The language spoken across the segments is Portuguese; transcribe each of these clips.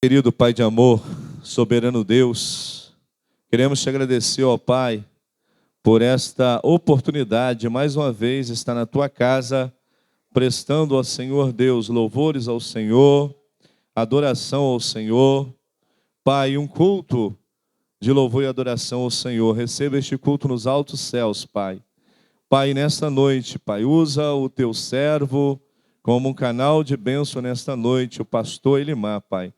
Querido Pai de amor, soberano Deus, queremos te agradecer, ó Pai, por esta oportunidade de mais uma vez estar na tua casa, prestando ao Senhor Deus louvores ao Senhor, adoração ao Senhor. Pai, um culto de louvor e adoração ao Senhor. Receba este culto nos altos céus, Pai. Pai, nesta noite, Pai, usa o teu servo como um canal de bênção nesta noite, o pastor Elimar, Pai.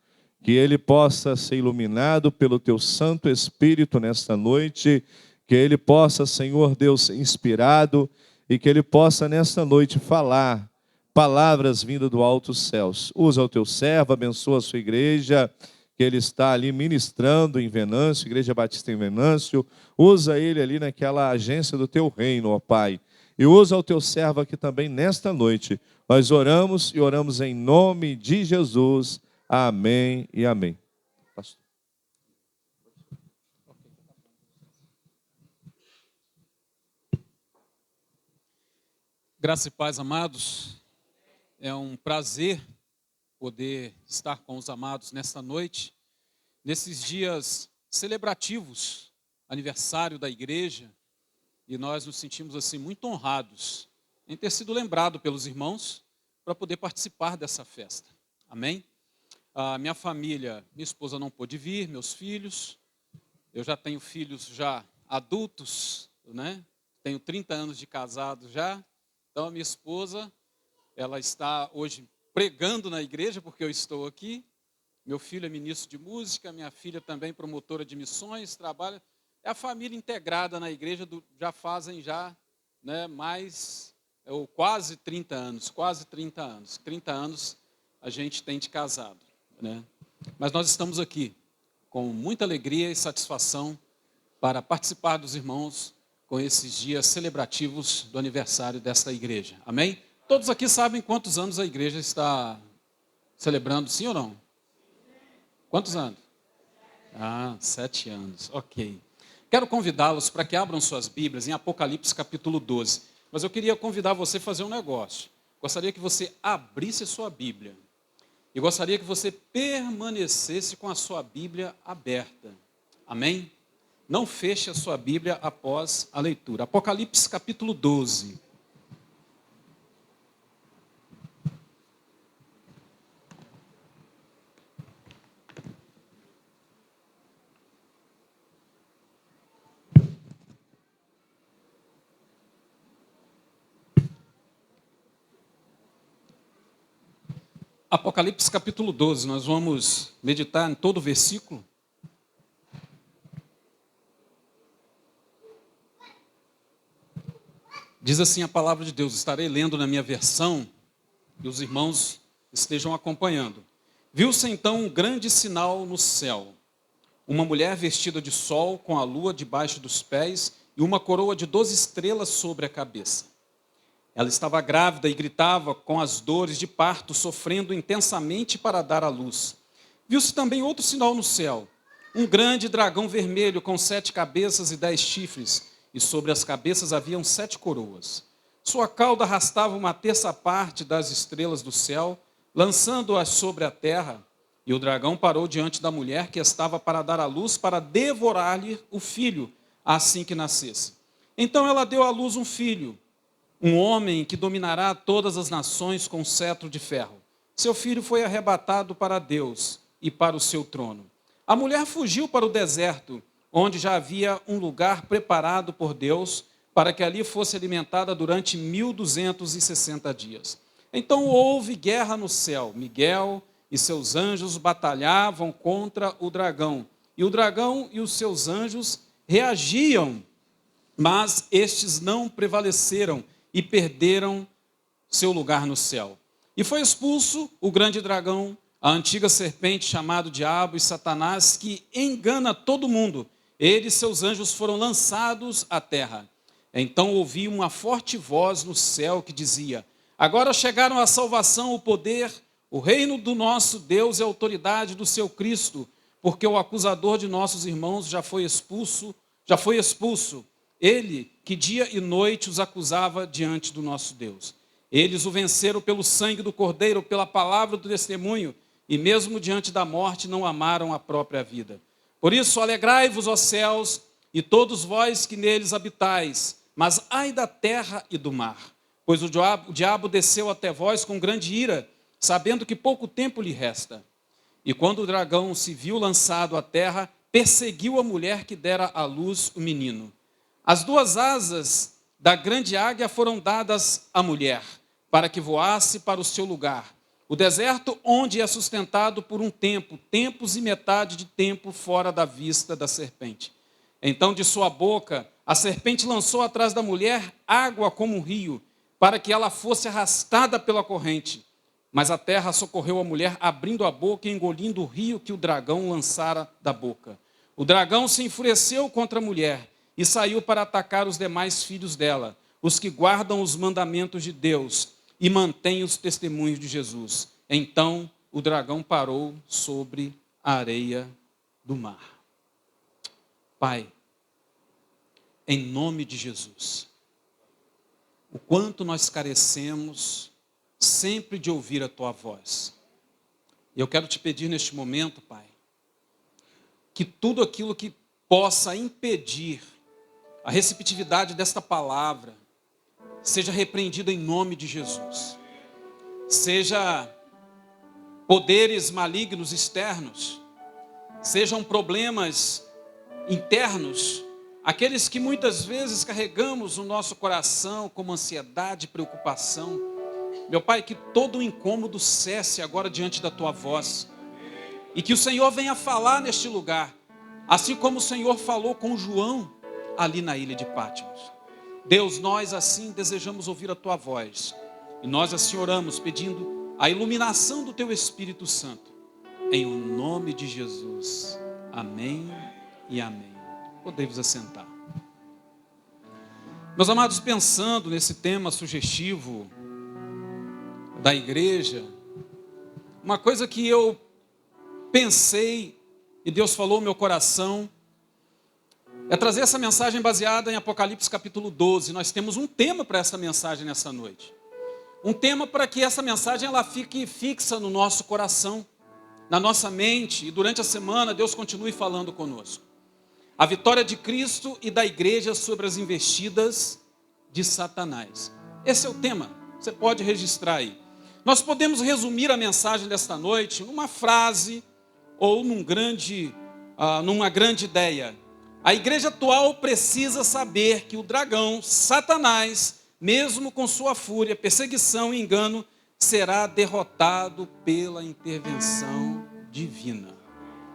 Que ele possa ser iluminado pelo teu Santo Espírito nesta noite, que ele possa, Senhor Deus, ser inspirado e que ele possa nesta noite falar palavras vindas do alto dos céus. Usa o teu servo, abençoa a sua igreja, que ele está ali ministrando em Venâncio, Igreja Batista em Venâncio. Usa ele ali naquela agência do teu reino, ó Pai. E usa o teu servo aqui também nesta noite. Nós oramos e oramos em nome de Jesus. Amém e amém. Pastor. Graça e paz, amados. É um prazer poder estar com os amados nesta noite, nesses dias celebrativos, aniversário da igreja, e nós nos sentimos assim muito honrados em ter sido lembrado pelos irmãos para poder participar dessa festa. Amém? A minha família, minha esposa não pôde vir, meus filhos, eu já tenho filhos já adultos, né? Tenho 30 anos de casado já, então a minha esposa, ela está hoje pregando na igreja, porque eu estou aqui. Meu filho é ministro de música, minha filha também promotora de missões, trabalha. É a família integrada na igreja, já fazem né, ou quase 30 anos, 30 anos a gente tem de casado, né? Mas nós estamos aqui com muita alegria e satisfação para participar dos irmãos com esses dias celebrativos do aniversário desta igreja. Amém? Todos aqui sabem quantos anos a igreja está celebrando, sim ou não? Quantos anos? 7 anos, ok. Quero convidá-los para que abram suas Bíblias em Apocalipse capítulo 12. Mas eu queria convidar você a fazer um negócio. Gostaria que você abrisse a sua Bíblia. E gostaria que você permanecesse com a sua Bíblia aberta. Amém? Não feche a sua Bíblia após a leitura. Apocalipse capítulo 12. Apocalipse capítulo 12, nós vamos meditar em todo o versículo. Diz assim a palavra de Deus, estarei lendo na minha versão, e os irmãos estejam acompanhando. Viu-se então um grande sinal no céu, uma mulher vestida de sol, com a lua debaixo dos pés, e uma coroa de 12 estrelas sobre a cabeça. Ela estava grávida e gritava com as dores de parto, sofrendo intensamente para dar à luz. Viu-se também outro sinal no céu, um grande dragão vermelho com 7 cabeças e 10 chifres, e sobre as cabeças haviam 7 coroas. Sua cauda arrastava uma terça parte das estrelas do céu, lançando-as sobre a terra, e o dragão parou diante da mulher que estava para dar à luz, para devorar-lhe o filho, assim que nascesse. Então ela deu à luz um filho, um homem que dominará todas as nações com cetro de ferro. Seu filho foi arrebatado para Deus e para o seu trono. A mulher fugiu para o deserto, onde já havia um lugar preparado por Deus, para que ali fosse alimentada durante 1260 dias. Então houve guerra no céu. Miguel e seus anjos batalhavam contra o dragão. E o dragão e os seus anjos reagiam, mas estes não prevaleceram e perderam seu lugar no céu. E foi expulso o grande dragão, a antiga serpente chamado Diabo e Satanás, que engana todo mundo. Ele e seus anjos foram lançados à terra. Então ouvi uma forte voz no céu que dizia: agora chegaram a salvação, o poder, o reino do nosso Deus e a autoridade do seu Cristo, porque o acusador de nossos irmãos já foi expulso. Ele que dia e noite os acusava diante do nosso Deus. Eles o venceram pelo sangue do Cordeiro, pela palavra do testemunho, e mesmo diante da morte não amaram a própria vida. Por isso, alegrai-vos, ó céus, e todos vós que neles habitais, mas ai da terra e do mar, pois o diabo desceu até vós com grande ira, sabendo que pouco tempo lhe resta. E quando o dragão se viu lançado à terra, perseguiu a mulher que dera à luz o menino. As duas asas da grande águia foram dadas à mulher, para que voasse para o seu lugar, o deserto onde é sustentado por um tempo, tempos e metade de tempo fora da vista da serpente. Então de sua boca a serpente lançou atrás da mulher água como um rio, para que ela fosse arrastada pela corrente. Mas a terra socorreu a mulher, abrindo a boca e engolindo o rio que o dragão lançara da boca. O dragão se enfureceu contra a mulher e saiu para atacar os demais filhos dela, os que guardam os mandamentos de Deus e mantêm os testemunhos de Jesus. Então o dragão parou sobre a areia do mar. Pai, em nome de Jesus, o quanto nós carecemos sempre de ouvir a Tua voz. E eu quero te pedir neste momento, Pai, que tudo aquilo que possa impedir a receptividade desta palavra seja repreendido em nome de Jesus. Seja poderes malignos externos, sejam problemas internos, aqueles que muitas vezes carregamos no nosso coração como ansiedade, preocupação. Meu Pai, que todo o incômodo cesse agora diante da Tua voz. E que o Senhor venha falar neste lugar, assim como o Senhor falou com João ali na ilha de Patmos. Deus, nós assim desejamos ouvir a Tua voz. E nós assim oramos pedindo a iluminação do Teu Espírito Santo. Em o nome de Jesus. Amém e amém. Podemos assentar. Meus amados, pensando nesse tema sugestivo da igreja, uma coisa que eu pensei e Deus falou no meu coração é trazer essa mensagem baseada em Apocalipse capítulo 12. Nós temos um tema para essa mensagem nessa noite. Um tema para que essa mensagem ela fique fixa no nosso coração, na nossa mente, e durante a semana Deus continue falando conosco. A vitória de Cristo e da igreja sobre as investidas de Satanás. Esse é o tema, você pode registrar aí. Nós podemos resumir a mensagem desta noite numa frase ou numa grande ideia. A igreja atual precisa saber que o dragão, Satanás, mesmo com sua fúria, perseguição e engano, será derrotado pela intervenção divina.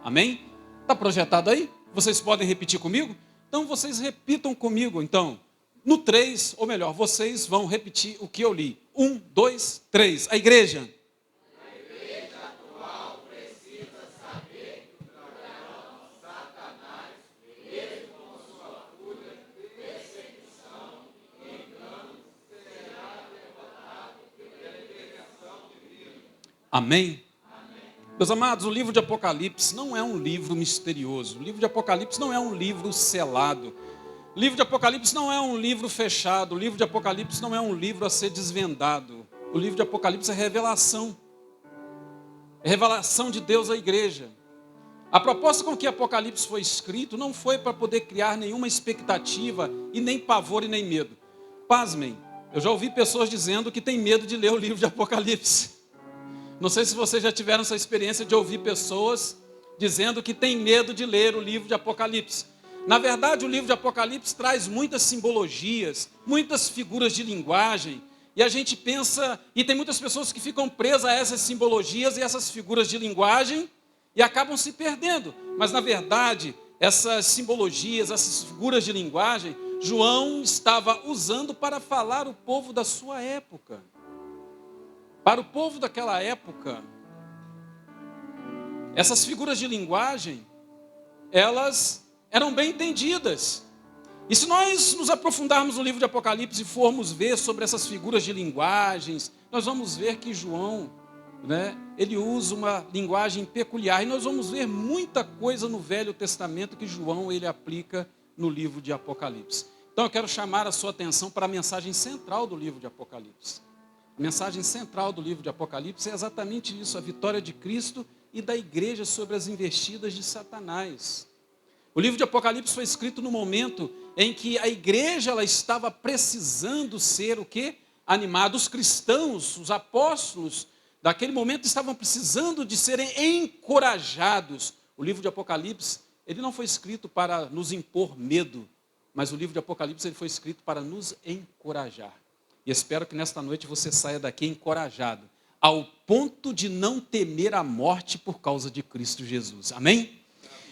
Amém? Está projetado aí? Vocês podem repetir comigo? Então vocês repitam comigo, então. No 3, ou melhor, vocês vão repetir o que eu li. 1, 2, 3. A igreja atual precisa saber que o dragão, Satanás, mesmo com sua fúria, perseguição e engano, será derrotado pela intervenção divina. Amém? Meus amados, o livro de Apocalipse não é um livro misterioso. O livro de Apocalipse não é um livro selado. O livro de Apocalipse não é um livro fechado. O livro de Apocalipse não é um livro a ser desvendado. O livro de Apocalipse é revelação. É revelação de Deus à igreja. A proposta com que Apocalipse foi escrito não foi para poder criar nenhuma expectativa e nem pavor e nem medo. Pasmem, eu já ouvi pessoas dizendo que tem medo de ler o livro de Apocalipse. Não sei se vocês já tiveram essa experiência de ouvir pessoas dizendo que tem medo de ler o livro de Apocalipse. Na verdade, o livro de Apocalipse traz muitas simbologias, muitas figuras de linguagem, e a gente pensa, e tem muitas pessoas que ficam presas a essas simbologias e essas figuras de linguagem e acabam se perdendo. Mas, na verdade, essas simbologias, essas figuras de linguagem, João estava usando para falar o povo da sua época. Para o povo daquela época, essas figuras de linguagem, elas eram bem entendidas. E se nós nos aprofundarmos no livro de Apocalipse e formos ver sobre essas figuras de linguagens, nós vamos ver que João, ele usa uma linguagem peculiar. E nós vamos ver muita coisa no Velho Testamento que João ele aplica no livro de Apocalipse. Então eu quero chamar a sua atenção para a mensagem central do livro de Apocalipse. A mensagem central do livro de Apocalipse é exatamente isso, a vitória de Cristo e da igreja sobre as investidas de Satanás. O livro de Apocalipse foi escrito no momento em que a igreja ela estava precisando ser o quê? Animada. Os cristãos, os apóstolos daquele momento estavam precisando de serem encorajados. O livro de Apocalipse, ele não foi escrito para nos impor medo, mas o livro de Apocalipse ele foi escrito para nos encorajar. E espero que nesta noite você saia daqui encorajado, ao ponto de não temer a morte por causa de Cristo Jesus. Amém?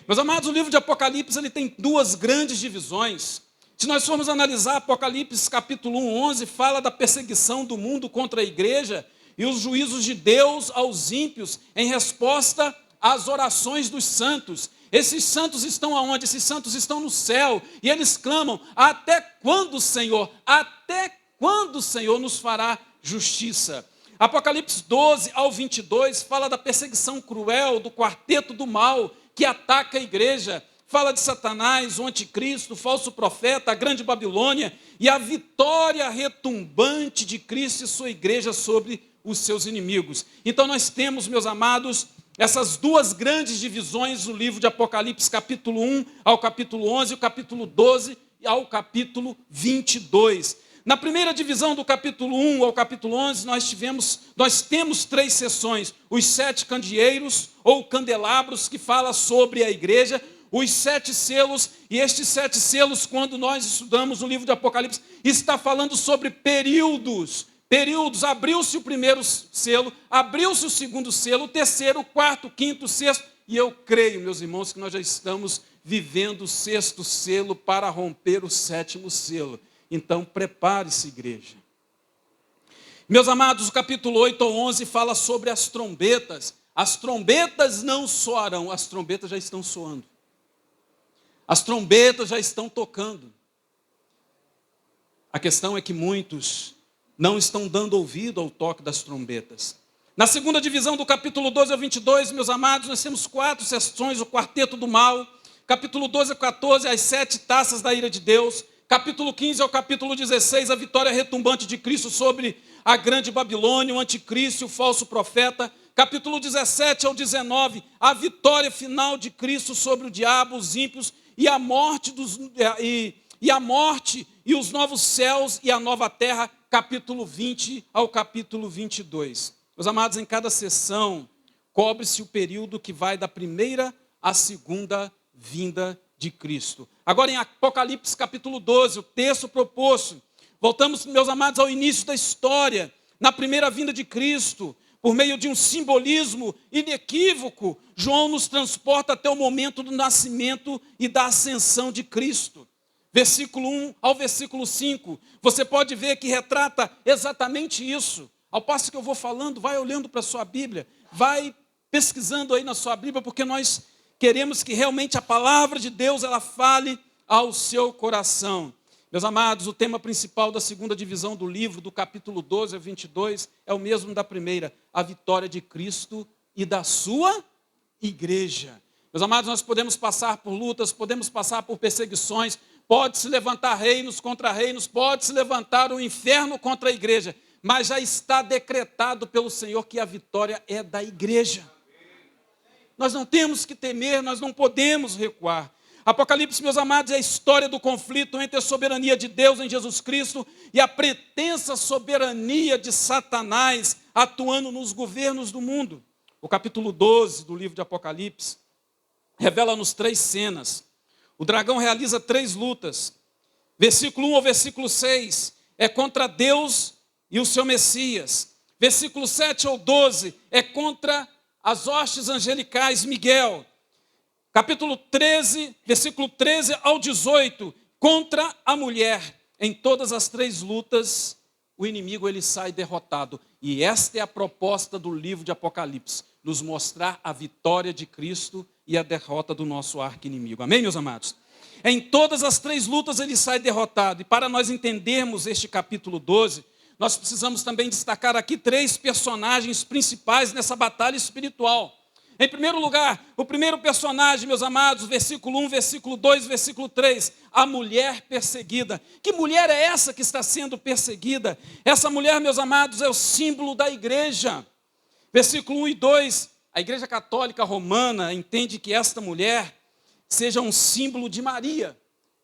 Meus amados, o livro de Apocalipse ele tem duas grandes divisões. Se nós formos analisar Apocalipse capítulo 1, 11, fala da perseguição do mundo contra a igreja e os juízos de Deus aos ímpios em resposta às orações dos santos. Esses santos estão aonde? Esses santos estão no céu e eles clamam: até quando, Senhor? Até quando o Senhor nos fará justiça? Apocalipse 12 ao 22 fala da perseguição cruel do quarteto do mal que ataca a igreja. Fala de Satanás, o anticristo, o falso profeta, a grande Babilônia e a vitória retumbante de Cristo e sua igreja sobre os seus inimigos. Então nós temos, meus amados, essas duas grandes divisões no livro de Apocalipse, capítulo 1 ao capítulo 11, o capítulo 12 ao capítulo 22. Na primeira divisão do capítulo 1 ao capítulo 11, nós temos 3 sessões. Os 7 candeeiros ou candelabros, que fala sobre a igreja, os 7 selos, e estes 7 selos, quando nós estudamos o livro de Apocalipse, está falando sobre períodos. Abriu-se o primeiro selo, abriu-se o segundo selo, o terceiro, o quarto, o quinto, o sexto, e eu creio, meus irmãos, que nós já estamos vivendo o 6º selo para romper o 7º selo. Então, prepare-se, igreja. Meus amados, o capítulo 8 ao 11 fala sobre as trombetas. As trombetas não soarão, as trombetas já estão soando. As trombetas já estão tocando. A questão é que muitos não estão dando ouvido ao toque das trombetas. Na segunda divisão do capítulo 12 ao 22, meus amados, nós temos 4 sessões, o quarteto do mal. Capítulo 12 a 14, as 7 taças da ira de Deus. Capítulo 15 ao capítulo 16, a vitória retumbante de Cristo sobre a grande Babilônia, o anticristo e o falso profeta. Capítulo 17 ao 19, a vitória final de Cristo sobre o diabo, os ímpios, e a morte e os novos céus e a nova terra. Capítulo 20 ao capítulo 22. Meus amados, em cada sessão, cobre-se o período que vai da primeira à segunda vinda de Cristo. Agora em Apocalipse capítulo 12, o texto proposto, voltamos, meus amados, ao início da história, na primeira vinda de Cristo, por meio de um simbolismo inequívoco, João nos transporta até o momento do nascimento e da ascensão de Cristo. Versículo 1 ao versículo 5, você pode ver que retrata exatamente isso. Ao passo que eu vou falando, vai olhando para a sua Bíblia, vai pesquisando aí na sua Bíblia, porque nós queremos que realmente a palavra de Deus ela fale ao seu coração. Meus amados, o tema principal da segunda divisão do livro, do capítulo 12 a 22, é o mesmo da primeira, a vitória de Cristo e da sua igreja. Meus amados, nós podemos passar por lutas, podemos passar por perseguições, pode se levantar reinos contra reinos, pode se levantar o inferno contra a igreja, mas já está decretado pelo Senhor que a vitória é da igreja. Nós não temos que temer, nós não podemos recuar. Apocalipse, meus amados, é a história do conflito entre a soberania de Deus em Jesus Cristo e a pretensa soberania de Satanás atuando nos governos do mundo. O capítulo 12 do livro de Apocalipse revela-nos 3 cenas. O dragão realiza 3 lutas. Versículo 1 ao versículo 6 é contra Deus e o seu Messias. Versículo 7 ao 12 é contra as hostes angelicais, Miguel. Capítulo 13, versículo 13 ao 18, contra a mulher. Em todas as 3 lutas, o inimigo ele sai derrotado. E esta é a proposta do livro de Apocalipse, nos mostrar a vitória de Cristo e a derrota do nosso arqui-inimigo. Amém, meus amados? Em todas as 3 lutas ele sai derrotado. E para nós entendermos este capítulo 12, nós precisamos também destacar aqui 3 personagens principais nessa batalha espiritual. Em primeiro lugar, o primeiro personagem, meus amados, versículo 1, versículo 2, versículo 3, a mulher perseguida. Que mulher é essa que está sendo perseguida? Essa mulher, meus amados, é o símbolo da igreja. Versículo 1 e 2, a Igreja Católica Romana entende que esta mulher seja um símbolo de Maria,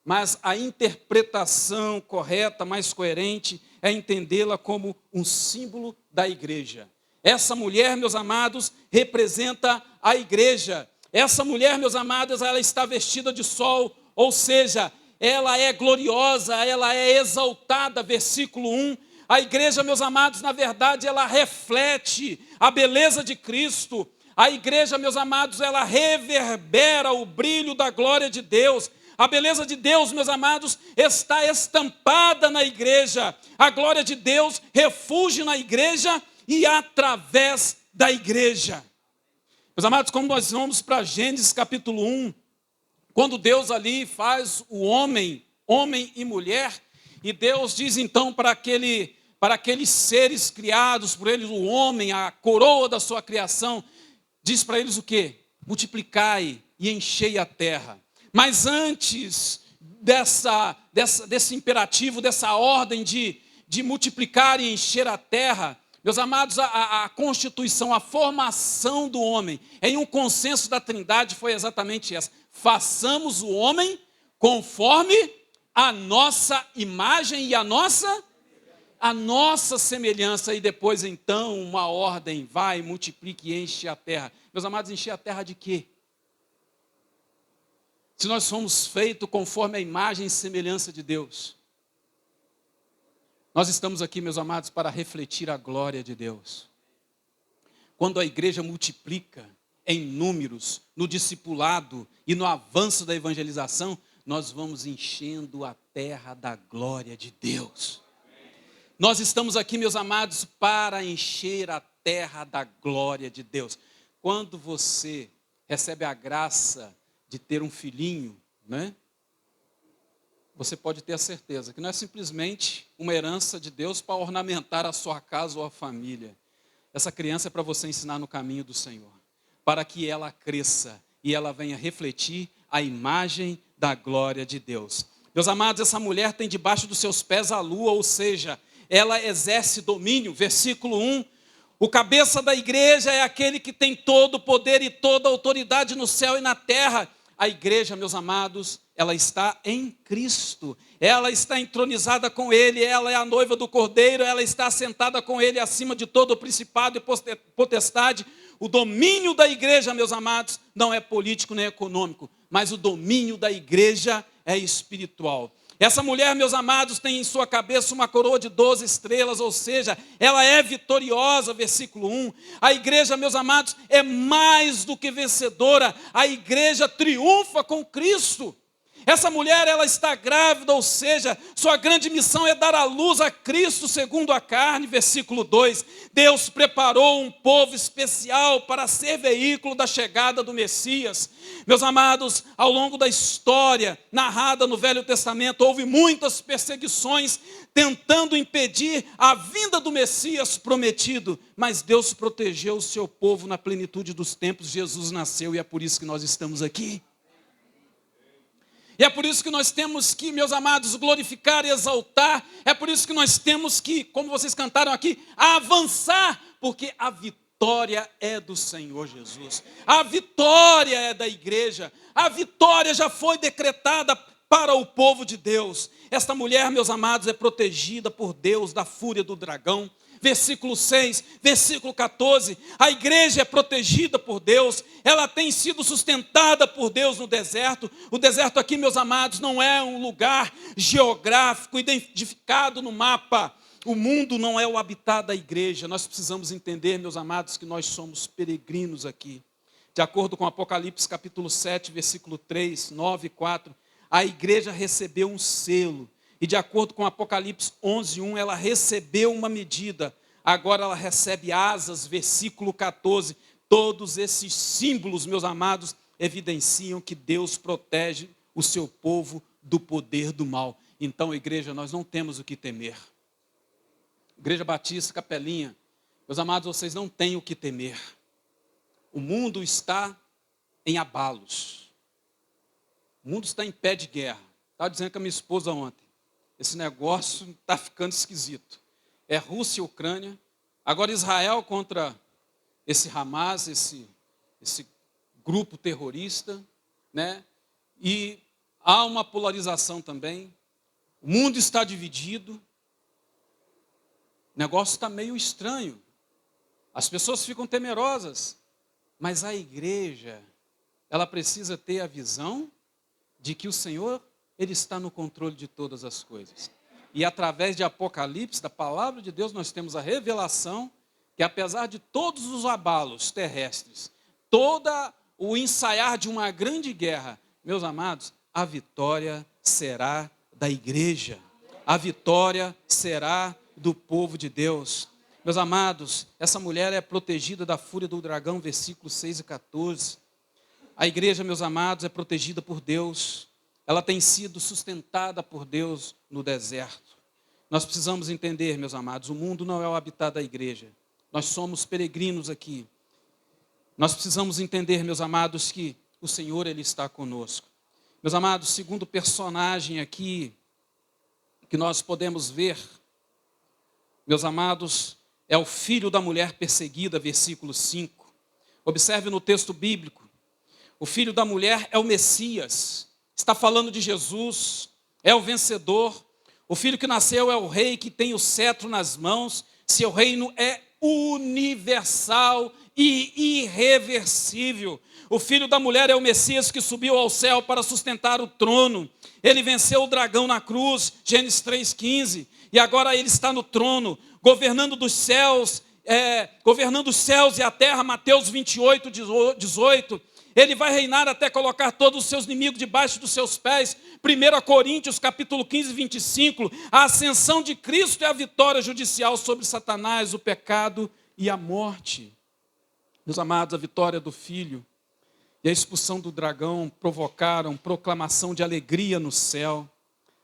mas a interpretação correta, mais coerente, é entendê-la como um símbolo da igreja. Essa mulher, meus amados, representa a igreja. Essa mulher, meus amados, ela está vestida de sol, ou seja, ela é gloriosa, ela é exaltada, versículo 1. A igreja, meus amados, na verdade, ela reflete a beleza de Cristo. A igreja, meus amados, ela reverbera o brilho da glória de Deus. A beleza de Deus, meus amados, está estampada na igreja. A glória de Deus refúgio na igreja e através da igreja. Meus amados, quando nós vamos para Gênesis capítulo 1, quando Deus ali faz o homem e mulher, e Deus diz então para aqueles seres criados por eles, o homem, a coroa da sua criação, diz para eles o quê? Multiplicai e enchei a terra. Mas antes desse imperativo, dessa ordem de multiplicar e encher a terra, meus amados, a constituição, a formação do homem, em um consenso da Trindade foi exatamente essa. Façamos o homem conforme a nossa imagem e a nossa semelhança. E depois então uma ordem, vai, multiplique e enche a terra. Meus amados, encher a terra de quê? Se nós somos feitos conforme a imagem e semelhança de Deus. Nós estamos aqui, meus amados, para refletir a glória de Deus. Quando a igreja multiplica em números, no discipulado e no avanço da evangelização, nós vamos enchendo a terra da glória de Deus. Nós estamos aqui, meus amados, para encher a terra da glória de Deus. Quando você recebe a graça de ter um filhinho, né? Você pode ter a certeza que não é simplesmente uma herança de Deus para ornamentar a sua casa ou a família. Essa criança é para você ensinar no caminho do Senhor, para que ela cresça e ela venha refletir a imagem da glória de Deus. Meus amados, essa mulher tem debaixo dos seus pés a lua, ou seja, ela exerce domínio. Versículo 1, o cabeça da igreja é aquele que tem todo o poder e toda a autoridade no céu e na terra. A igreja, meus amados, ela está em Cristo, ela está entronizada com Ele, ela é a noiva do Cordeiro, ela está assentada com Ele acima de todo o principado e potestade. O domínio da igreja, meus amados, não é político nem econômico, mas o domínio da igreja é espiritual. Essa mulher, meus amados, tem em sua cabeça uma coroa de 12 estrelas, ou seja, ela é vitoriosa, versículo 1. A igreja, meus amados, é mais do que vencedora, a igreja triunfa com Cristo. Essa mulher, ela está grávida, ou seja, sua grande missão é dar à luz a Cristo segundo a carne, versículo 2. Deus preparou um povo especial para ser veículo da chegada do Messias. Meus amados, ao longo da história narrada no Velho Testamento, houve muitas perseguições tentando impedir a vinda do Messias prometido, mas Deus protegeu o seu povo na plenitude dos tempos. Jesus nasceu e é por isso que nós estamos aqui. E é por isso que nós temos que, meus amados, glorificar e exaltar. É por isso que nós temos que, como vocês cantaram aqui, avançar, porque a vitória é do Senhor Jesus. A vitória é da igreja. A vitória já foi decretada para o povo de Deus. Esta mulher, meus amados, é protegida por Deus da fúria do dragão. Versículo 6, versículo 14, a igreja é protegida por Deus, ela tem sido sustentada por Deus no deserto. O deserto aqui, meus amados, não é um lugar geográfico identificado no mapa. O mundo não é o habitat da igreja. Nós precisamos entender, meus amados, que nós somos peregrinos aqui. De acordo com Apocalipse capítulo 7, versículo 3, 9 e 4, a igreja recebeu um selo. E de acordo com Apocalipse 11:1, ela recebeu uma medida. Agora ela recebe asas, versículo 14. Todos esses símbolos, meus amados, evidenciam que Deus protege o seu povo do poder do mal. Então, igreja, nós não temos o que temer. Igreja Batista, Capelinha, meus amados, vocês não têm o que temer. O mundo está em abalos. O mundo está em pé de guerra. Estava dizendo com a minha esposa ontem. Esse negócio está ficando esquisito. É Rússia e Ucrânia. Agora Israel contra esse Hamas, esse grupo terrorista, né? E há uma polarização também. O mundo está dividido. O negócio está meio estranho. As pessoas ficam temerosas. Mas a igreja, ela precisa ter a visão de que o Senhor, Ele está no controle de todas as coisas. E através de Apocalipse, da palavra de Deus, nós temos a revelação que apesar de todos os abalos terrestres, todo o ensaiar de uma grande guerra, meus amados, a vitória será da igreja. A vitória será do povo de Deus. Meus amados, essa mulher é protegida da fúria do dragão, versículos 6 e 14. A igreja, meus amados, é protegida por Deus. Ela tem sido sustentada por Deus no deserto. Nós precisamos entender, meus amados, o mundo não é o habitat da igreja. Nós somos peregrinos aqui. Nós precisamos entender, meus amados, que o Senhor, Ele está conosco. Meus amados, segundo personagem aqui que nós podemos ver, meus amados, é o filho da mulher perseguida, versículo 5. Observe no texto bíblico. O filho da mulher é o Messias. Está falando de Jesus, é o vencedor. O filho que nasceu é o rei que tem o cetro nas mãos. Seu reino é universal e irreversível. O filho da mulher é o Messias que subiu ao céu para sustentar o trono. Ele venceu o dragão na cruz, Gênesis 3,15. E agora ele está no trono, governando os céus e a terra, Mateus 28, 18. Ele vai reinar até colocar todos os seus inimigos debaixo dos seus pés. 1 Coríntios, capítulo 15, 25. A ascensão de Cristo é a vitória judicial sobre Satanás, o pecado e a morte. Meus amados, a vitória do Filho e a expulsão do dragão provocaram proclamação de alegria no céu.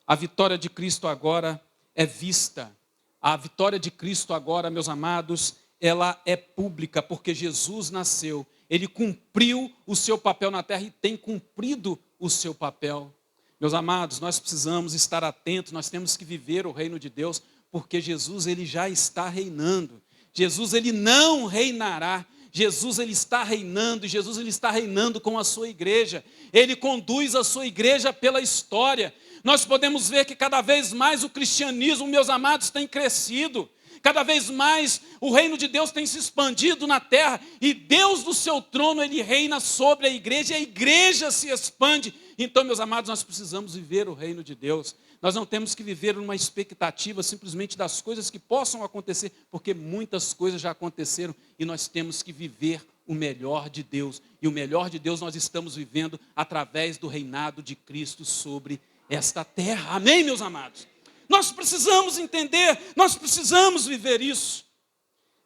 A vitória de Cristo agora é vista. A vitória de Cristo agora, meus amados, ela é pública, porque Jesus nasceu. Ele cumpriu o seu papel na terra e tem cumprido o seu papel. Meus amados, nós precisamos estar atentos, nós temos que viver o reino de Deus, porque Jesus, Ele já está reinando. Jesus, Ele não reinará. Jesus, Ele está reinando, e Jesus, Ele está reinando com a sua igreja. Ele conduz a sua igreja pela história. Nós podemos ver que cada vez mais o cristianismo, meus amados, tem crescido. Cada vez mais o reino de Deus tem se expandido na terra, e Deus do seu trono, Ele reina sobre a igreja, e a igreja se expande. Então, meus amados, nós precisamos viver o reino de Deus. Nós não temos que viver numa expectativa simplesmente das coisas que possam acontecer, porque muitas coisas já aconteceram, e nós temos que viver o melhor de Deus. E o melhor de Deus nós estamos vivendo através do reinado de Cristo sobre esta terra. Amém, meus amados? Nós precisamos entender, nós precisamos viver isso.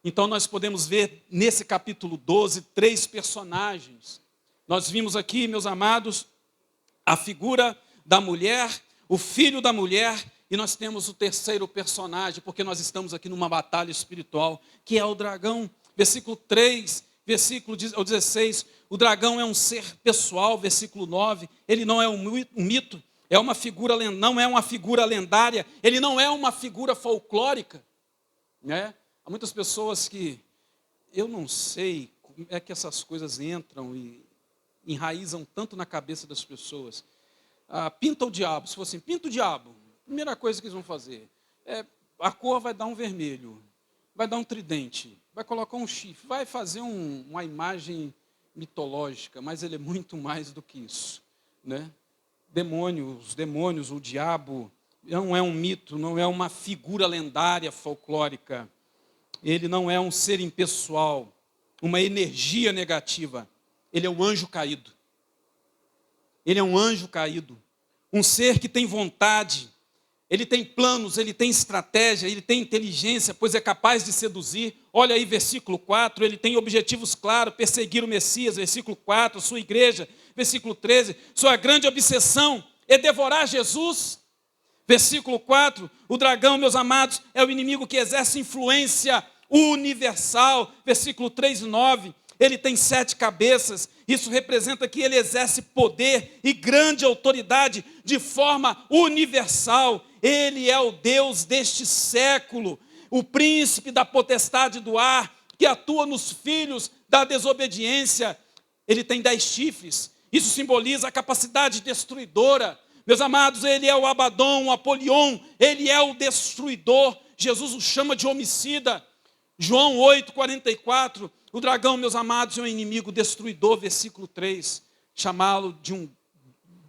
Então nós podemos ver nesse capítulo 12, 3 personagens. Nós vimos aqui, meus amados, a figura da mulher, o filho da mulher, e nós temos o terceiro personagem, porque nós estamos aqui numa batalha espiritual, que é o dragão. Versículo 3, versículo 16, o dragão é um ser pessoal, versículo 9, ele não é um mito. É uma figura, não é uma figura lendária, ele não é uma figura folclórica, né? Há muitas pessoas que, eu não sei como é que essas coisas entram e enraizam tanto na cabeça das pessoas. Pinta o diabo, se for assim, pinta o diabo, primeira coisa que eles vão fazer, a cor vai dar um vermelho, vai dar um tridente, vai colocar um chifre, vai fazer uma imagem mitológica, mas ele é muito mais do que isso, né? Os demônios, o diabo, não é um mito, não é uma figura lendária, folclórica. Ele não é um ser impessoal, uma energia negativa. Ele é um anjo caído. Ele é um anjo caído. Um ser que tem vontade, ele tem planos, ele tem estratégia, ele tem inteligência, pois é capaz de seduzir. Olha aí, versículo 4, ele tem objetivos claros, perseguir o Messias, versículo 4, sua igreja, versículo 13, sua grande obsessão é devorar Jesus. Versículo 4, o dragão, meus amados, é o inimigo que exerce influência universal. Versículo 3 e 9, ele tem 7 cabeças. Isso representa que ele exerce poder e grande autoridade de forma universal. Ele é o Deus deste século, o príncipe da potestade do ar, que atua nos filhos da desobediência. Ele tem 10 chifres. Isso simboliza a capacidade destruidora. Meus amados, ele é o Abaddon, o Apolion, ele é o destruidor. Jesus o chama de homicida. João 8,44, o dragão, meus amados, é um inimigo destruidor, versículo 3. Chamá-lo de um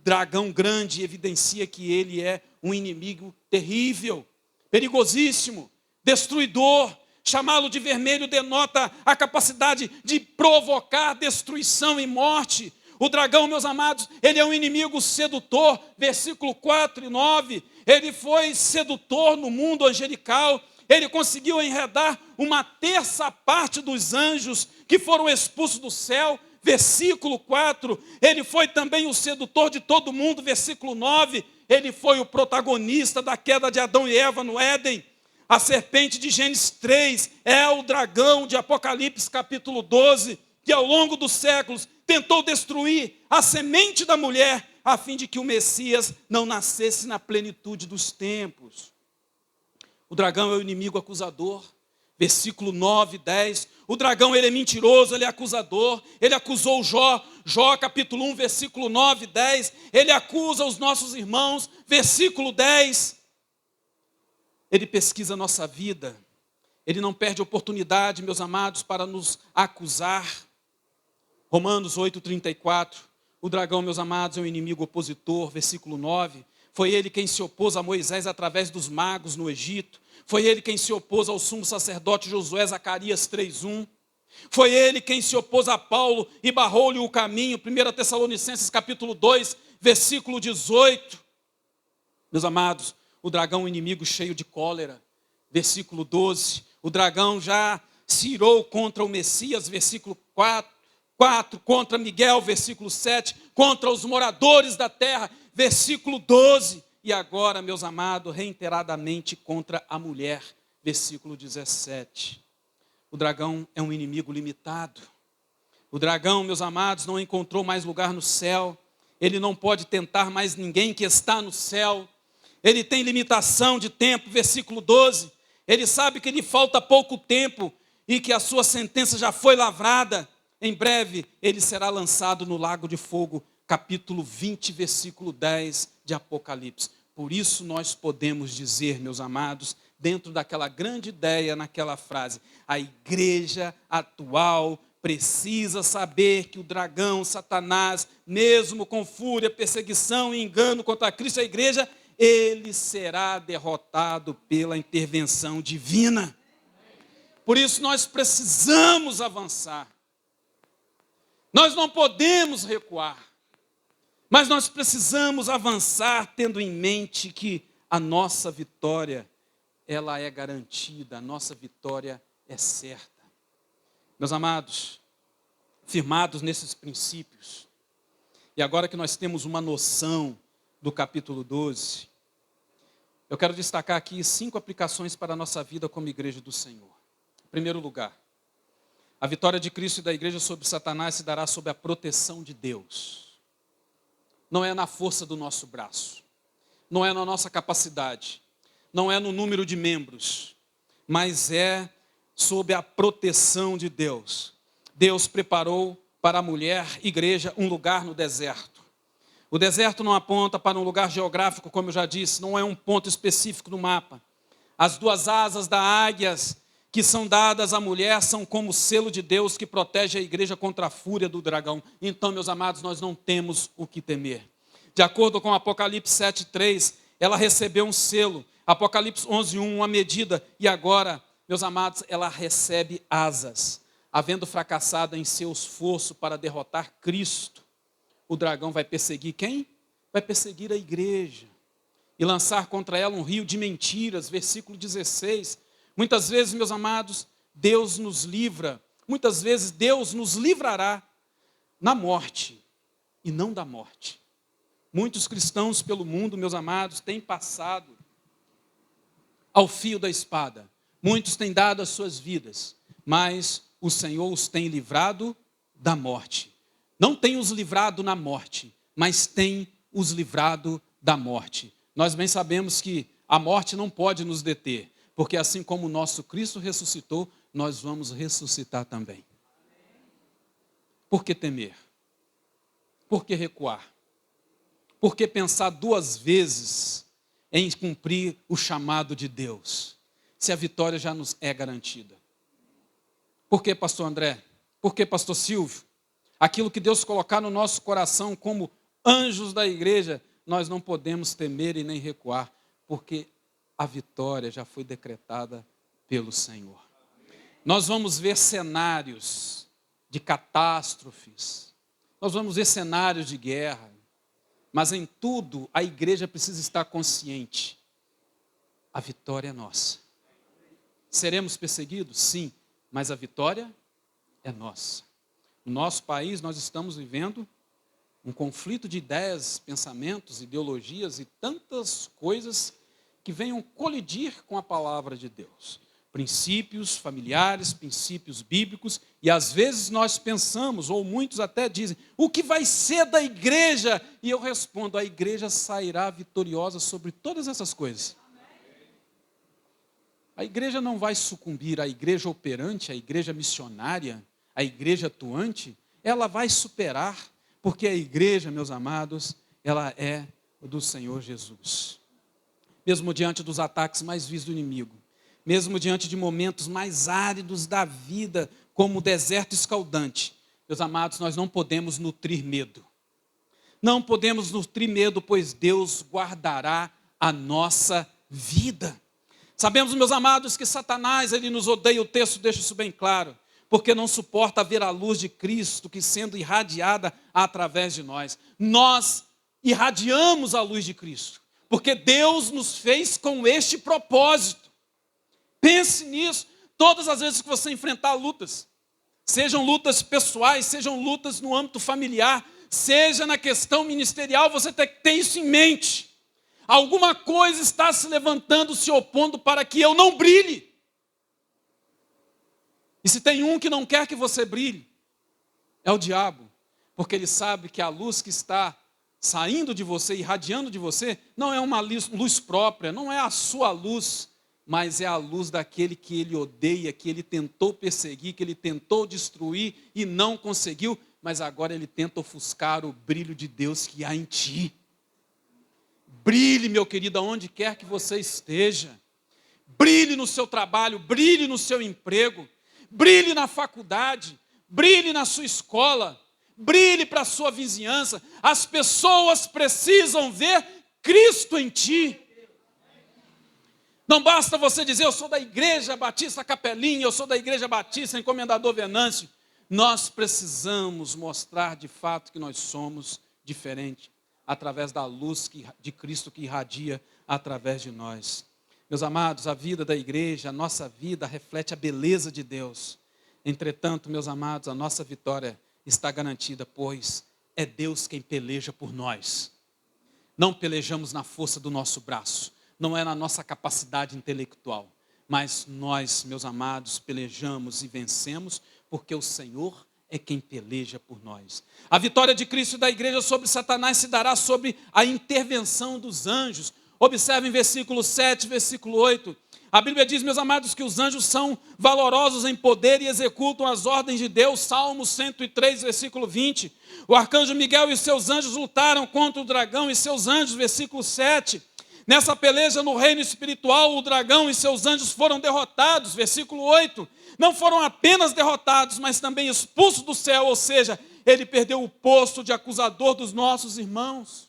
dragão grande evidencia que ele é um inimigo terrível, perigosíssimo, destruidor. Chamá-lo de vermelho denota a capacidade de provocar destruição e morte. O dragão, meus amados, ele é um inimigo sedutor, versículo 4 e 9. Ele foi sedutor no mundo angelical. Ele conseguiu enredar 1/3 dos anjos que foram expulsos do céu, versículo 4. Ele foi também o sedutor de todo mundo, versículo 9. Ele foi o protagonista da queda de Adão e Eva no Éden. A serpente de Gênesis 3 é o dragão de Apocalipse capítulo 12, que ao longo dos séculos tentou destruir a semente da mulher, a fim de que o Messias não nascesse na plenitude dos tempos. O dragão é o inimigo acusador, versículo 9 e 10. O dragão, ele é mentiroso, ele é acusador. Ele acusou Jó capítulo 1, versículo 9 e 10. Ele acusa os nossos irmãos, versículo 10. Ele pesquisa a nossa vida. Ele não perde oportunidade, meus amados, para nos acusar. Romanos 8,34. O dragão, meus amados, é um inimigo opositor, versículo 9. Foi ele quem se opôs a Moisés através dos magos no Egito. Foi ele quem se opôs ao sumo sacerdote Josué, Zacarias 3:1. Foi ele quem se opôs a Paulo e barrou-lhe o caminho, 1 Tessalonicenses capítulo 2, versículo 18. Meus amados, o dragão é um inimigo cheio de cólera, versículo 12. O dragão já se irou contra o Messias, versículo 4, contra Miguel, versículo 7, contra os moradores da terra, versículo 12, e agora, meus amados, reiteradamente contra a mulher, versículo 17. O dragão é um inimigo limitado. O dragão, meus amados, não encontrou mais lugar no céu. Ele não pode tentar mais ninguém que está no céu. Ele tem limitação de tempo, versículo 12. Ele sabe que lhe falta pouco tempo e que a sua sentença já foi lavrada. Em breve, ele será lançado no lago de fogo, capítulo 20, versículo 10 de Apocalipse. Por isso nós podemos dizer, meus amados, dentro daquela grande ideia, naquela frase, a igreja atual precisa saber que o dragão, Satanás, mesmo com fúria, perseguição e engano contra Cristo e a igreja, ele será derrotado pela intervenção divina. Por isso nós precisamos avançar. Nós não podemos recuar, mas nós precisamos avançar tendo em mente que a nossa vitória, ela é garantida, a nossa vitória é certa. Meus amados, firmados nesses princípios, e agora que nós temos uma noção do capítulo 12, eu quero destacar aqui 5 aplicações para a nossa vida como igreja do Senhor. Em primeiro lugar, a vitória de Cristo e da igreja sobre Satanás se dará sob a proteção de Deus. Não é na força do nosso braço, não é na nossa capacidade, não é no número de membros, mas é sob a proteção de Deus. Deus preparou para a mulher, igreja, um lugar no deserto. O deserto não aponta para um lugar geográfico, como eu já disse, não é um ponto específico no mapa. As 2 asas da águia que são dadas à mulher são como selo de Deus que protege a igreja contra a fúria do dragão. Então, meus amados, nós não temos o que temer. De acordo com Apocalipse 7:3, ela recebeu um selo. Apocalipse 11:1, uma medida. E agora, meus amados, ela recebe asas. Havendo fracassado em seu esforço para derrotar Cristo, o dragão vai perseguir quem? Vai perseguir a igreja. E lançar contra ela um rio de mentiras. Versículo 16. Muitas vezes, meus amados, Deus nos livra. Muitas vezes Deus nos livrará na morte e não da morte. Muitos cristãos pelo mundo, meus amados, têm passado ao fio da espada. Muitos têm dado as suas vidas, mas o Senhor os tem livrado da morte. Não tem os livrado na morte, mas tem os livrado da morte. Nós bem sabemos que a morte não pode nos deter, porque assim como o nosso Cristo ressuscitou, nós vamos ressuscitar também. Por que temer? Por que recuar? Por que pensar duas vezes em cumprir o chamado de Deus, se a vitória já nos é garantida? Por que, pastor André? Por que, pastor Silvio? Aquilo que Deus colocar no nosso coração como anjos da igreja, nós não podemos temer e nem recuar, porque a vitória já foi decretada pelo Senhor. Nós vamos ver cenários de catástrofes, nós vamos ver cenários de guerra, mas em tudo a igreja precisa estar consciente. A vitória é nossa. Seremos perseguidos? Sim, mas a vitória é nossa. No nosso país nós estamos vivendo um conflito de ideias, pensamentos, ideologias e tantas coisas que venham colidir com a palavra de Deus. Princípios familiares, princípios bíblicos, e às vezes nós pensamos, ou muitos até dizem, o que vai ser da igreja? E eu respondo, a igreja sairá vitoriosa sobre todas essas coisas. A igreja não vai sucumbir, a igreja operante, a igreja missionária, a igreja atuante, ela vai superar, porque a igreja, meus amados, ela é do Senhor Jesus. Mesmo diante dos ataques mais vis do inimigo, mesmo diante de momentos mais áridos da vida, como o deserto escaldante, meus amados, nós não podemos nutrir medo. Não podemos nutrir medo, pois Deus guardará a nossa vida. Sabemos, meus amados, que Satanás, ele nos odeia, o texto deixa isso bem claro, porque não suporta ver a luz de Cristo que sendo irradiada através de nós. Nós irradiamos a luz de Cristo, porque Deus nos fez com este propósito. Pense nisso, todas as vezes que você enfrentar lutas, sejam lutas pessoais, sejam lutas no âmbito familiar, seja na questão ministerial, você tem que ter isso em mente. Alguma coisa está se levantando, se opondo para que eu não brilhe. E se tem um que não quer que você brilhe, é o diabo, porque ele sabe que a luz que está saindo de você, irradiando de você, não é uma luz própria, não é a sua luz, mas é a luz daquele que ele odeia, que ele tentou perseguir, que ele tentou destruir e não conseguiu, mas agora ele tenta ofuscar o brilho de Deus que há em ti. Brilhe, meu querido, aonde quer que você esteja. Brilhe no seu trabalho, brilhe no seu emprego, brilhe na faculdade, brilhe na sua escola, brilhe para a sua vizinhança. As pessoas precisam ver Cristo em ti. Não basta você dizer, eu sou da Igreja Batista Capelinha, eu sou da Igreja Batista Encomendador Venâncio. Nós precisamos mostrar de fato que nós somos diferentes, através da luz de Cristo que irradia através de nós. Meus amados, a vida da igreja, a nossa vida reflete a beleza de Deus. Entretanto, meus amados, a nossa vitória está garantida, pois é Deus quem peleja por nós. Não pelejamos na força do nosso braço, não é na nossa capacidade intelectual, mas nós, meus amados, pelejamos e vencemos, porque o Senhor é quem peleja por nós. A vitória de Cristo e da igreja sobre Satanás se dará sobre a intervenção dos anjos. Observem versículo 7, versículo 8. A Bíblia diz, meus amados, que os anjos são valorosos em poder e executam as ordens de Deus. Salmo 103, versículo 20. O arcanjo Miguel e seus anjos lutaram contra o dragão e seus anjos, versículo 7. Nessa peleja no reino espiritual, o dragão e seus anjos foram derrotados, versículo 8. Não foram apenas derrotados, mas também expulsos do céu, ou seja, ele perdeu o posto de acusador dos nossos irmãos.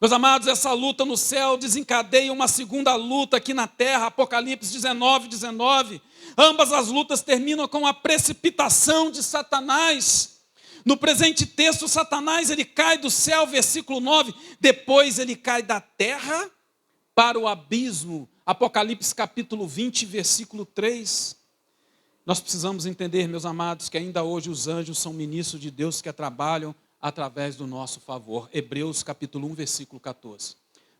Meus amados, essa luta no céu desencadeia uma segunda luta aqui na terra, Apocalipse 19, 19. Ambas as lutas terminam com a precipitação de Satanás. No presente texto, Satanás ele cai do céu, versículo 9, depois ele cai da terra para o abismo. Apocalipse capítulo 20, versículo 3. Nós precisamos entender, meus amados, que ainda hoje os anjos são ministros de Deus que trabalham através do nosso favor. Hebreus capítulo 1, versículo 14.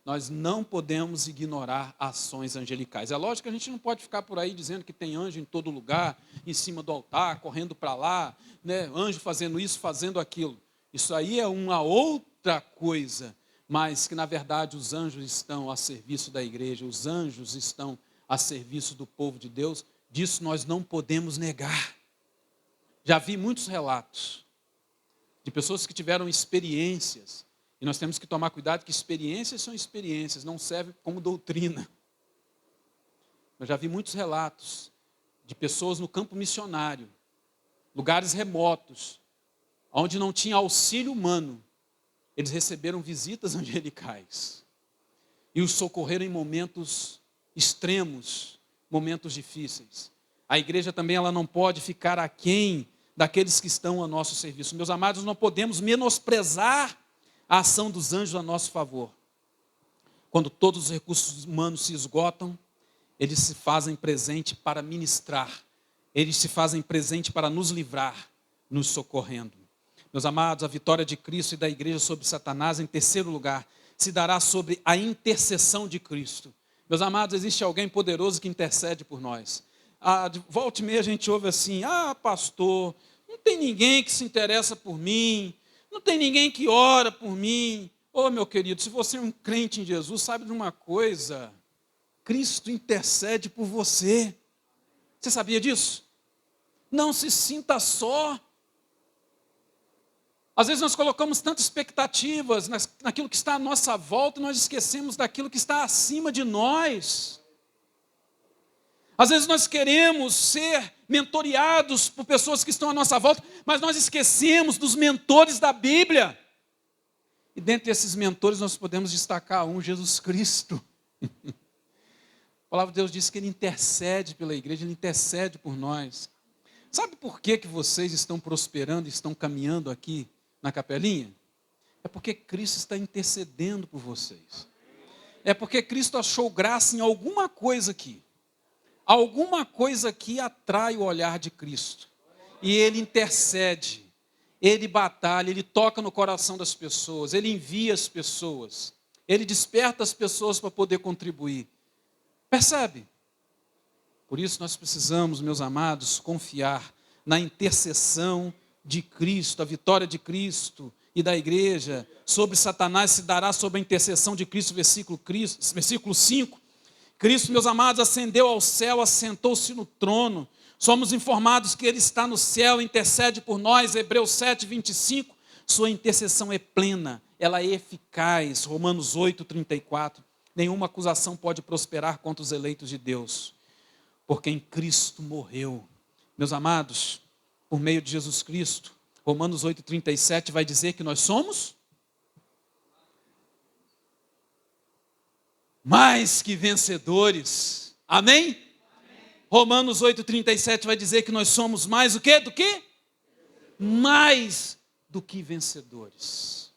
nós não podemos ignorar ações angelicais. É lógico que a gente não pode ficar por aí dizendo que tem anjo em todo lugar, em cima do altar, correndo para lá, né? Anjo fazendo isso, fazendo aquilo. Isso aí é uma outra coisa, mas que na verdade os anjos estão a serviço da igreja, os anjos estão a serviço do povo de Deus, disso nós não podemos negar. Já vi muitos relatos de pessoas que tiveram experiências, e nós temos que tomar cuidado que experiências são experiências, não servem como doutrina. Eu já vi muitos relatos de pessoas no campo missionário, lugares remotos, onde não tinha auxílio humano, eles receberam visitas angelicais e os socorreram em momentos extremos, momentos difíceis. A igreja também ela não pode ficar aquém daqueles que estão a nosso serviço. Meus amados, não podemos menosprezar a ação dos anjos a nosso favor. Quando todos os recursos humanos se esgotam, eles se fazem presente para ministrar. Eles se fazem presente para nos livrar, nos socorrendo. Meus amados, a vitória de Cristo e da igreja sobre Satanás, em terceiro lugar, se dará sobre a intercessão de Cristo. Meus amados, existe alguém poderoso que intercede por nós. De volta e meia a gente ouve assim, pastor, não tem ninguém que se interessa por mim, não tem ninguém que ora por mim. Meu querido, se você é um crente em Jesus, sabe de uma coisa, Cristo intercede por você. Você sabia disso? Não se sinta só. Às vezes nós colocamos tantas expectativas naquilo que está à nossa volta e nós esquecemos daquilo que está acima de nós. Às vezes nós queremos ser mentoreados por pessoas que estão à nossa volta, mas nós esquecemos dos mentores da Bíblia. E dentre esses mentores nós podemos destacar um, Jesus Cristo. A palavra de Deus diz que Ele intercede pela igreja, Ele intercede por nós. Sabe por que vocês estão prosperando e estão caminhando aqui na capelinha? É porque Cristo está intercedendo por vocês. É porque Cristo achou graça em alguma coisa aqui. Alguma coisa aqui atrai o olhar de Cristo. E Ele intercede, Ele batalha, Ele toca no coração das pessoas, Ele envia as pessoas, Ele desperta as pessoas para poder contribuir. Percebe? Por isso nós precisamos, meus amados, confiar na intercessão de Cristo, a vitória de Cristo e da igreja sobre Satanás se dará sobre a intercessão de Cristo, versículo 5. Cristo, meus amados, ascendeu ao céu, assentou-se no trono. Somos informados que Ele está no céu, intercede por nós, Hebreus 7, 25. Sua intercessão é plena, ela é eficaz, Romanos 8, 34. Nenhuma acusação pode prosperar contra os eleitos de Deus, porque em Cristo morreu. Meus amados, por meio de Jesus Cristo, Romanos 8, 37 vai dizer que nós somos mais que vencedores. Amém? Amém. Romanos 8, 37 vai dizer que nós somos mais o quê? Do que? Mais do que vencedores.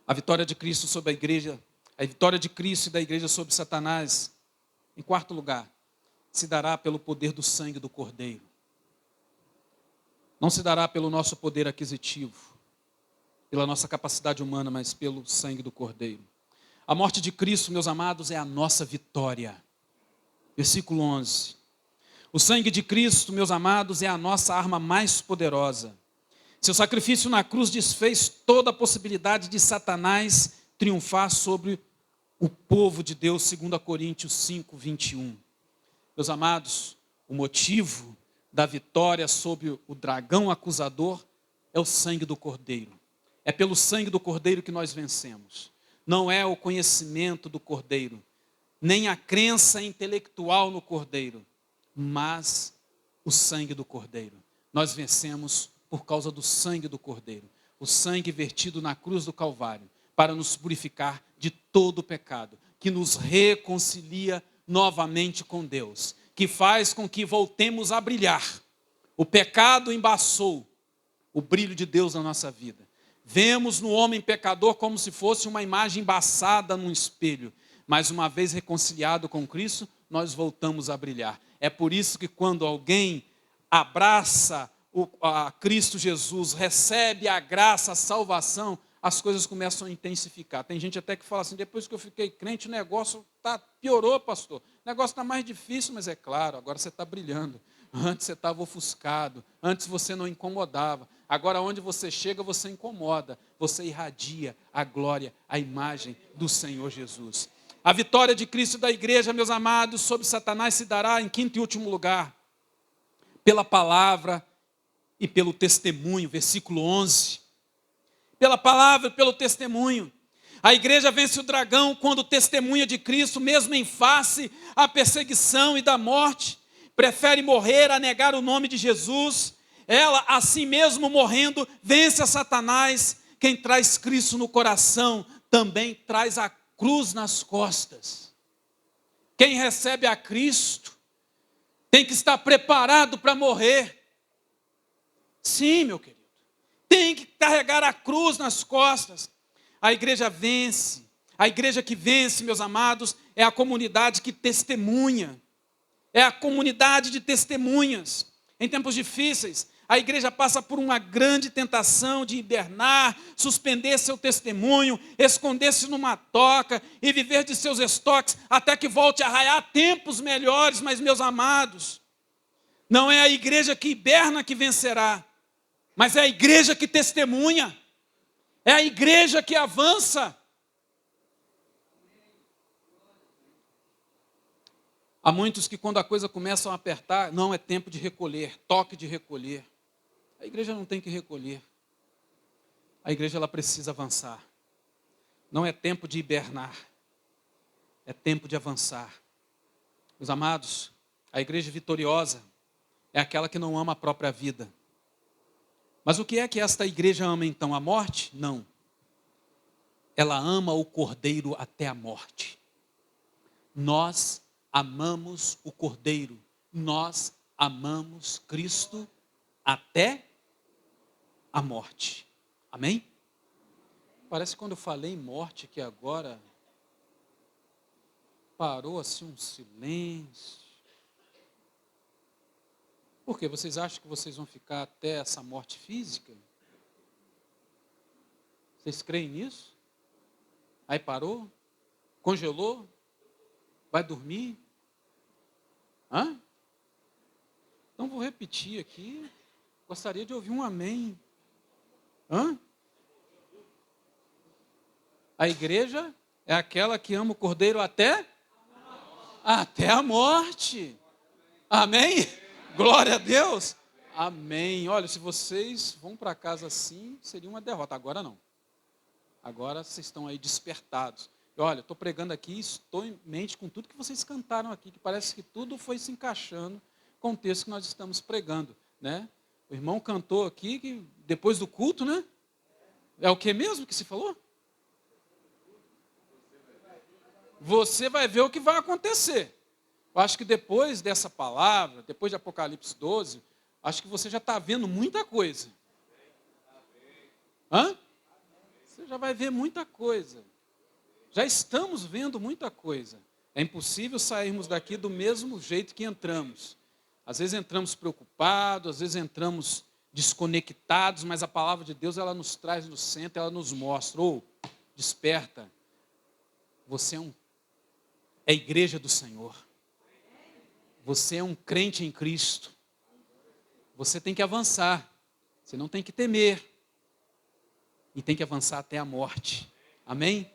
A vitória de Cristo sobre a igreja, a vitória de Cristo e da igreja sobre Satanás, em quarto lugar, se dará pelo poder do sangue do Cordeiro. Não se dará pelo nosso poder aquisitivo, pela nossa capacidade humana, mas pelo sangue do Cordeiro. A morte de Cristo, meus amados, é a nossa vitória. Versículo 11. O sangue de Cristo, meus amados, é a nossa arma mais poderosa. Seu sacrifício na cruz desfez toda a possibilidade de Satanás triunfar sobre o povo de Deus, 2 Coríntios 5, 21. Meus amados, o motivo da vitória sobre o dragão acusador é o sangue do Cordeiro. É pelo sangue do Cordeiro que nós vencemos. Não é o conhecimento do Cordeiro, nem a crença intelectual no Cordeiro, mas o sangue do Cordeiro. Nós vencemos por causa do sangue do Cordeiro. O sangue vertido na cruz do Calvário, para nos purificar de todo o pecado, que nos reconcilia novamente com Deus, que faz com que voltemos a brilhar. O pecado embaçou o brilho de Deus na nossa vida. Vemos no homem pecador como se fosse uma imagem embaçada num espelho, mas uma vez reconciliado com Cristo, nós voltamos a brilhar. É por isso que quando alguém abraça a Cristo Jesus, recebe a graça, a salvação, as coisas começam a intensificar. Tem gente até que fala assim, depois que eu fiquei crente, o negócio piorou, pastor. O negócio está mais difícil, mas é claro, agora você está brilhando. Antes você estava ofuscado, antes você não incomodava. Agora onde você chega, você incomoda. Você irradia a glória, a imagem do Senhor Jesus. A vitória de Cristo e da igreja, meus amados, sobre Satanás se dará em quinto e último lugar. Pela palavra e pelo testemunho, versículo 11. Pela palavra e pelo testemunho. A igreja vence o dragão quando testemunha de Cristo, mesmo em face à perseguição e da morte. Prefere morrer a negar o nome de Jesus. Ela, assim mesmo morrendo, vence a Satanás. Quem traz Cristo no coração, também traz a cruz nas costas. Quem recebe a Cristo, tem que estar preparado para morrer. Sim, meu querido. Tem que carregar a cruz nas costas. A igreja vence. A igreja que vence, meus amados, é a comunidade que testemunha. É a comunidade de testemunhas. Em tempos difíceis, a igreja passa por uma grande tentação de hibernar, suspender seu testemunho, esconder-se numa toca e viver de seus estoques até que volte a raiar tempos melhores. Mas, meus amados, não é a igreja que hiberna que vencerá, mas é a igreja que testemunha, é a igreja que avança. Há muitos que quando a coisa começa a apertar, não é tempo de recolher, toque de recolher. A igreja não tem que recolher. A igreja ela precisa avançar. Não é tempo de hibernar, é tempo de avançar. Meus amados, a igreja vitoriosa é aquela que não ama a própria vida. Mas o que é que esta igreja ama então? A morte? Não. Ela ama o Cordeiro até a morte. Nós amamos o Cordeiro. Nós amamos Cristo até a morte. Amém? Parece que quando eu falei em morte que agora parou assim um silêncio. Por quê? Vocês acham que vocês vão ficar até essa morte física? Vocês creem nisso? Aí parou? Congelou? Vai dormir? Hã? Então vou repetir aqui. Gostaria de ouvir um amém. Hã? A igreja é aquela que ama o Cordeiro até a morte. Amém? Glória a Deus. Amém. Olha, se vocês vão para casa assim, seria uma derrota. Agora não. Agora vocês estão aí despertados. Olha, estou pregando aqui, estou em mente com tudo que vocês cantaram aqui, que parece que tudo foi se encaixando com o texto que nós estamos pregando, né? O irmão cantou aqui, que depois do culto, né? É o que mesmo que se falou? Você vai ver o que vai acontecer. Eu acho que depois dessa palavra, depois de Apocalipse 12, acho que você já está vendo muita coisa. Hã? Você já vai ver muita coisa. Já estamos vendo muita coisa. É impossível sairmos daqui do mesmo jeito que entramos. Às vezes entramos preocupados, às vezes entramos desconectados, mas a palavra de Deus ela nos traz no centro, ela nos mostra, desperta. Você é a igreja do Senhor. Você é um crente em Cristo. Você tem que avançar. Você não tem que temer. E tem que avançar até a morte. Amém?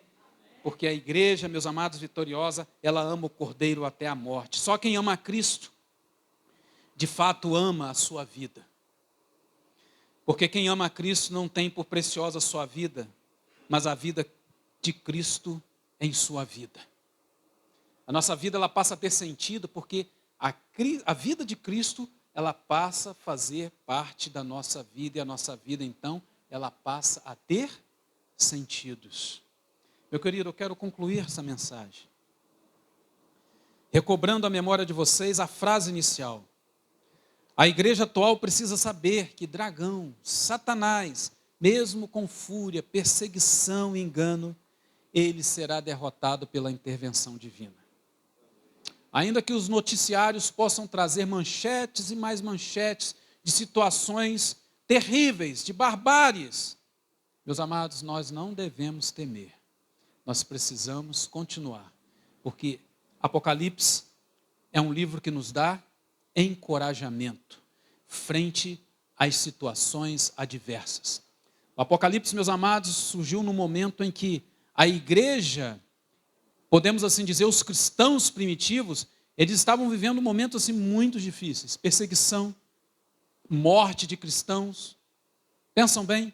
Porque a igreja, meus amados, vitoriosa, ela ama o Cordeiro até a morte. Só quem ama a Cristo, de fato ama a sua vida. Porque quem ama a Cristo não tem por preciosa a sua vida, mas a vida de Cristo em sua vida. A nossa vida ela passa a ter sentido porque a vida de Cristo ela passa a fazer parte da nossa vida e a nossa vida então ela passa a ter sentidos. Meu querido, eu quero concluir essa mensagem recobrando a memória de vocês a frase inicial. A igreja atual precisa saber que dragão, Satanás, mesmo com fúria, perseguição e engano, ele será derrotado pela intervenção divina. Ainda que os noticiários possam trazer manchetes e mais manchetes de situações terríveis, de barbáries, Meus amados, nós não devemos temer. Nós precisamos continuar. Porque Apocalipse é um livro que nos dá encorajamento frente às situações adversas. O Apocalipse, meus amados, surgiu no momento em que a igreja, podemos assim dizer, os cristãos primitivos, eles estavam vivendo momentos assim muito difíceis. Perseguição, morte de cristãos. Pensam bem,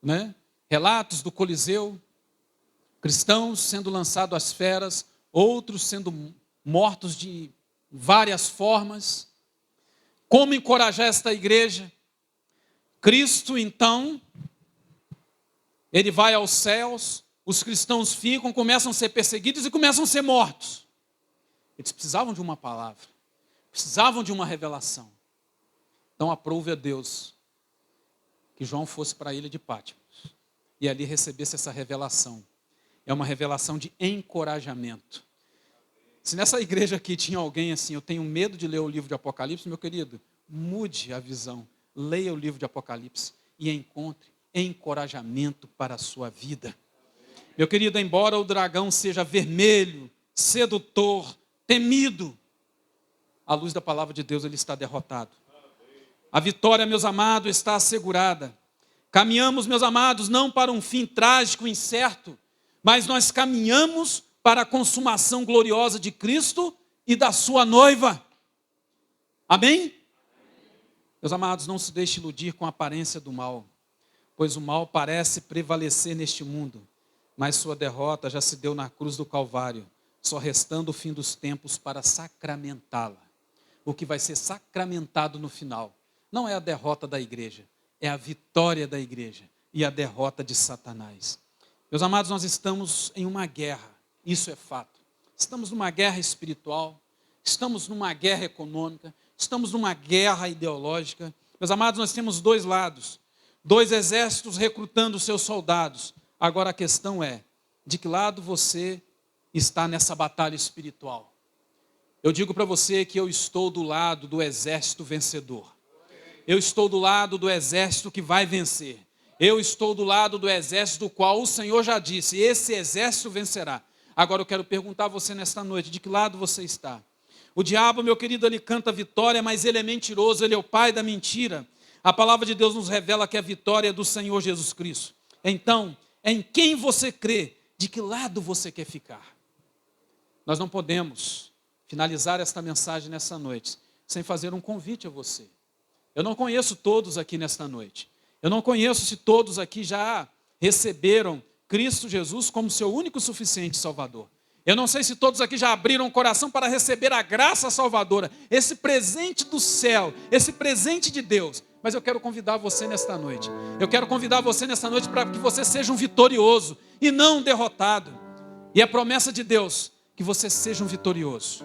né? Relatos do Coliseu, cristãos sendo lançados às feras, outros sendo mortos de várias formas. Como encorajar esta igreja? Cristo, então, ele vai aos céus, os cristãos ficam, começam a ser perseguidos e começam a ser mortos. Eles precisavam de uma palavra, precisavam de uma revelação. Então aprove a Deus que João fosse para a ilha de Patmos e ali recebesse essa revelação. É uma revelação de encorajamento. Se nessa igreja aqui tinha alguém assim, eu tenho medo de ler o livro de Apocalipse, meu querido, mude a visão, leia o livro de Apocalipse e encontre encorajamento para a sua vida. Meu querido, embora o dragão seja vermelho, sedutor, temido, à luz da palavra de Deus ele está derrotado. A vitória, meus amados, está assegurada. Caminhamos, meus amados, não para um fim trágico, incerto, mas nós caminhamos para a consumação gloriosa de Cristo e da sua noiva. Amém? Meus amados, não se deixe iludir com a aparência do mal, pois o mal parece prevalecer neste mundo, mas sua derrota já se deu na cruz do Calvário, só restando o fim dos tempos para sacramentá-la. O que vai ser sacramentado no final não é a derrota da igreja, é a vitória da igreja e a derrota de Satanás. Meus amados, nós estamos em uma guerra, isso é fato. Estamos numa guerra espiritual, estamos numa guerra econômica, estamos numa guerra ideológica. Meus amados, nós temos dois lados, dois exércitos recrutando seus soldados. Agora a questão é, de que lado você está nessa batalha espiritual? Eu digo para você que eu estou do lado do exército vencedor. Eu estou do lado do exército que vai vencer. Eu estou do lado do exército do qual o Senhor já disse, esse exército vencerá. Agora eu quero perguntar a você nesta noite, de que lado você está? O diabo, meu querido, ele canta vitória, mas ele é mentiroso, ele é o pai da mentira. A palavra de Deus nos revela que a vitória é do Senhor Jesus Cristo. Então, em quem você crê, de que lado você quer ficar? Nós não podemos finalizar esta mensagem nessa noite sem fazer um convite a você. Eu não conheço todos aqui nesta noite. Eu não conheço se todos aqui já receberam Cristo Jesus como seu único e suficiente Salvador. Eu não sei se todos aqui já abriram o coração para receber a graça salvadora, esse presente do céu, esse presente de Deus. Mas eu quero convidar você nesta noite. Eu quero convidar você nesta noite para que você seja um vitorioso e não um derrotado. E a promessa de Deus, que você seja um vitorioso,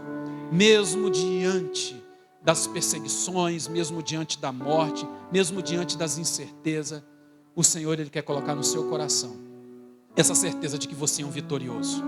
mesmo diante das perseguições, mesmo diante da morte, mesmo diante das incertezas, o Senhor ele quer colocar no seu coração essa certeza de que você é um vitorioso.